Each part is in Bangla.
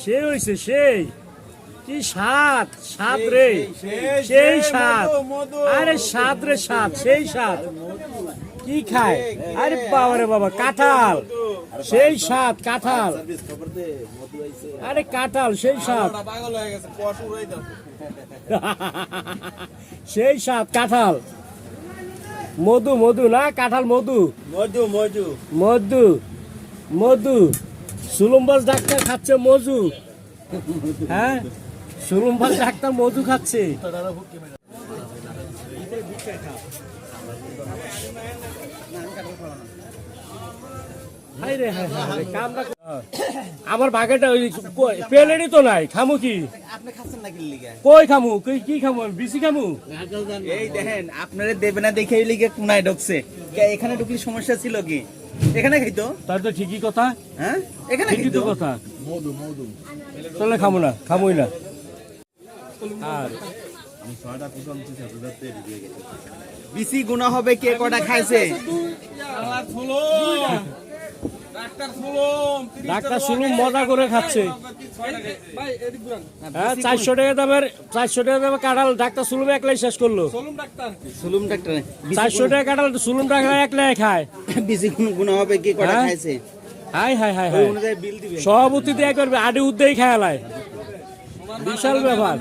সেই হইছে সেই কি স্বাদ স্বাদ রে সেই স্বাদ আরে স্বাদ রে স্বাদ সেই স্বাদ কি খায় আরে বাবা রে বাবা কাঁঠাল সেই স্বাদ কাঁঠাল আরে কাঁঠাল সেই স্বাদ সেই স্বাদ কাঁঠাল মধু মধু না কাঁঠাল মধু মধু মধু মধু মধু সুলুম্বাস ডাক্তার খাচ্ছে মধু হ্যাঁ সুলুম্বাস ডাক্তার মধু খাচ্ছে আমার বাগেটা ওই পেলেনি তো নাই খামু কি আপনি খাচ্ছেন নাকি লিগা কই খামু কি খামু বিসি খামু এই দেখেন আপনারে দেবে না দেখে লিগে কোনায় ঢুকছে এখানে ঢুকলে সমস্যা ছিল কি এখানে খাইতো তাই তো ঠিকই কথা হ্যাঁ এখানে ঠিকই তো কথা মধু মধু চলে খামু না খামুই না আর বিসি গুণা হবে কে কটা খাইছে ডাক্তার সুলুম মজা করে খাচ্ছে হ্যাঁ 400 টাকা দামের কাঁঠাল ডাক্তার সুলুম একলাই শেষ করলো সুলুম ডাক্তার 400 টাকা কাঁঠাল সুলুম ডাক্তার একলাই খায় বিসি গুণা হবে কে কটা খাইছে হাই হাই হাই হাই ওই অনুযায়ী বিল দিবে সভাপতি দেয়া করবে আডি উদ্দেই খায়ালায় বিশাল ব্যাপার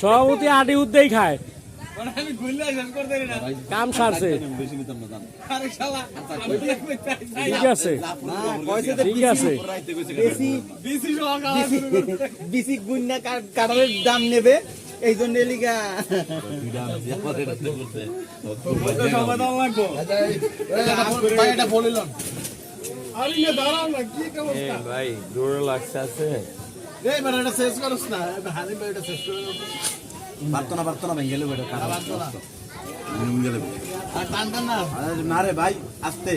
সভাপতি আডি উদ্দেই খায় কাম সারছে ঠিক আছে ঠিক আছে বিসি গুণা কাঁঠালের দাম নেবে এই জন্য লিগা ভাই দৌড় লাগছে আছে পারতো না ভেঙে না রে ভাই আসতে